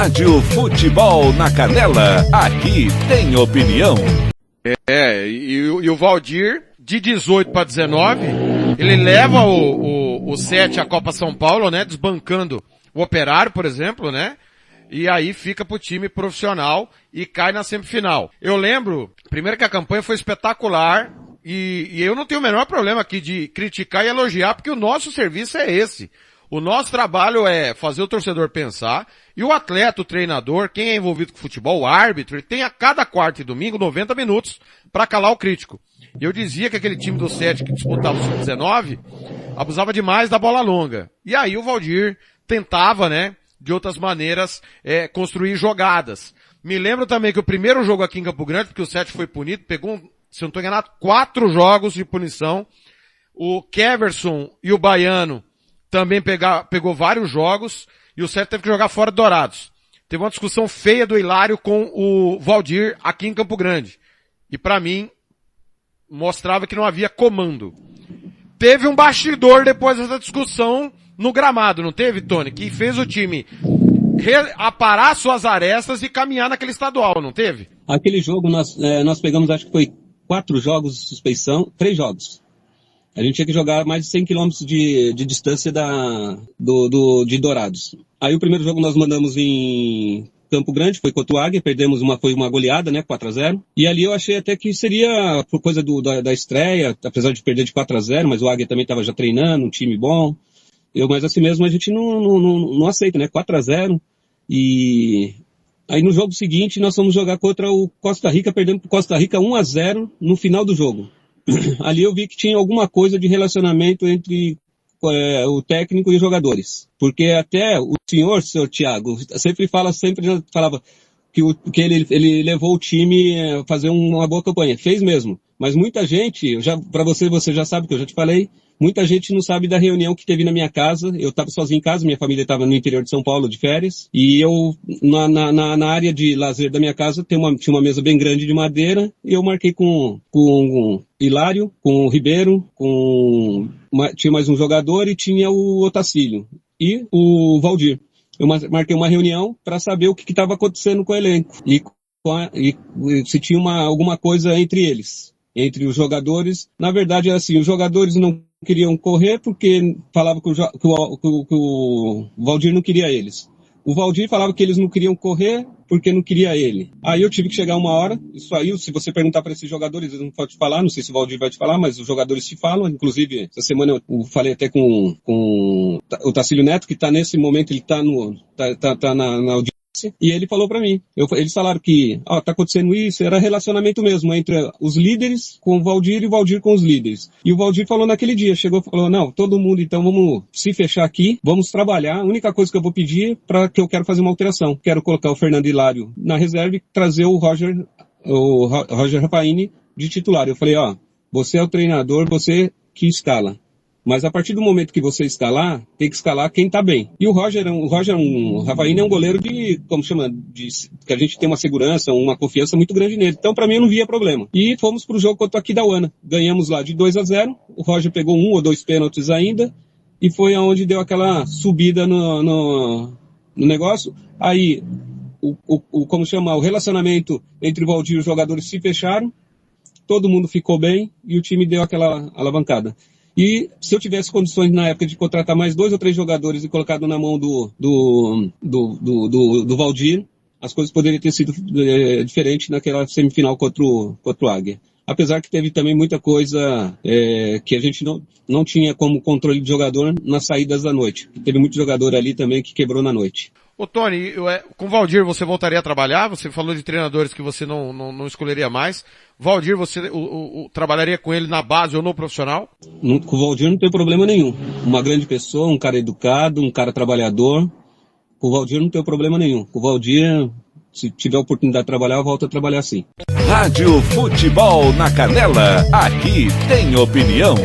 Rádio Futebol na Canela, aqui tem opinião. E o Valdir, de 18 para 19, ele leva o 7 à Copa São Paulo, né, desbancando o Operário, por exemplo, né, e aí fica pro time profissional e cai na semifinal. Eu lembro, primeiro que a campanha foi espetacular, e eu não tenho o menor problema aqui de criticar e elogiar, porque o nosso serviço é esse. O nosso trabalho é fazer o torcedor pensar, e o atleta, o treinador, quem é envolvido com futebol, o árbitro, ele tem a cada quarta e domingo 90 minutos para calar o crítico. E eu dizia que aquele time do 7 que disputava o Sub-19 abusava demais da bola longa. E aí o Valdir tentava, né, de outras maneiras, construir jogadas. Me lembro também que o primeiro jogo aqui em Campo Grande, porque o 7 foi punido, pegou, se eu não estou enganado, 4 jogos de punição. O Keverson e o Baiano também pegou vários jogos, e o 7 teve que jogar fora do Dourados. Teve uma discussão feia do Hilário com o Valdir aqui em Campo Grande. E para mim, mostrava que não havia comando. Teve um bastidor depois dessa discussão no gramado, não teve, Tony? Que fez o time aparar suas arestas e caminhar naquele estadual, não teve? Aquele jogo nós pegamos, acho que foi 4 jogos de suspeição, 3 jogos. A gente tinha que jogar mais de 100 quilômetros de distância de Dourados. Aí o primeiro jogo nós mandamos em Campo Grande, foi contra o Águia, perdemos foi uma goleada, né, 4-0. E ali eu achei até que seria por coisa da estreia, apesar de perder de 4-0, mas o Águia também estava já treinando, um time bom. Mas assim mesmo a gente não aceita, né, 4-0. E aí no jogo seguinte nós fomos jogar contra o Costa Rica, perdemos pro Costa Rica 1-0 no final do jogo. Ali eu vi que tinha alguma coisa de relacionamento entre o técnico e os jogadores. Porque até o senhor Thiago, falava que ele levou o time a fazer uma boa campanha. Fez mesmo. Mas muita gente, você já sabe que eu já te falei, muita gente não sabe da reunião que teve na minha casa. Eu estava sozinho em casa, minha família estava no interior de São Paulo de férias. E eu, na área de lazer da minha casa, tinha uma mesa bem grande de madeira. E eu marquei com Hilário, com o Ribeiro, tinha mais um jogador e tinha o Otacílio e o Valdir. Eu marquei uma reunião para saber o que estava acontecendo com o elenco e se tinha alguma coisa entre eles, entre os jogadores. Na verdade, era assim, os jogadores não queriam correr porque falavam que o Valdir não queria eles. O Valdir falava que eles não queriam correr porque não queria ele. Aí eu tive que chegar uma hora, isso aí, se você perguntar para esses jogadores, eles não podem te falar, não sei se o Valdir vai te falar, mas os jogadores te falam. Inclusive, essa semana eu falei até com o Tacílio Neto, que está nesse momento, ele está na audiência. E ele falou pra mim, eles falaram que, tá acontecendo isso, era relacionamento mesmo entre os líderes com o Valdir e o Valdir com os líderes. E o Valdir falou naquele dia, falou, não, todo mundo então vamos se fechar aqui, vamos trabalhar, a única coisa que eu vou pedir que eu quero fazer uma alteração, quero colocar o Fernando Hilário na reserva e trazer o Roger Rafaini de titular. Eu falei, você é o treinador, você que escala. Mas a partir do momento que você escalar, tem que escalar quem tá bem. E o Rafaína é um goleiro que a gente tem uma segurança, uma confiança muito grande nele. Então, pra mim, eu não via problema. E fomos pro jogo contra o Aquidauana. Ganhamos lá de 2-0. O Roger pegou 1 ou 2 pênaltis ainda. E foi aonde deu aquela subida no negócio. Aí, o relacionamento entre o Valdir e os jogadores se fecharam. Todo mundo ficou bem e o time deu aquela alavancada. E se eu tivesse condições na época de contratar mais 2 ou 3 jogadores e colocado na mão do Valdir, as coisas poderiam ter sido diferentes naquela semifinal contra o Águia. Apesar que teve também muita coisa que a gente não tinha como controle de jogador nas saídas da noite. Teve muito jogador ali também que quebrou na noite. Ô Tony, com o Valdir você voltaria a trabalhar? Você falou de treinadores que você não escolheria mais. Valdir, você trabalharia com ele na base ou no profissional? Com o Valdir não tem problema nenhum. Uma grande pessoa, um cara educado, um cara trabalhador. Com o Valdir não tem problema nenhum. Com o Valdir, se tiver a oportunidade de trabalhar, eu volto a trabalhar sim. Rádio Futebol na Canela, aqui tem opinião.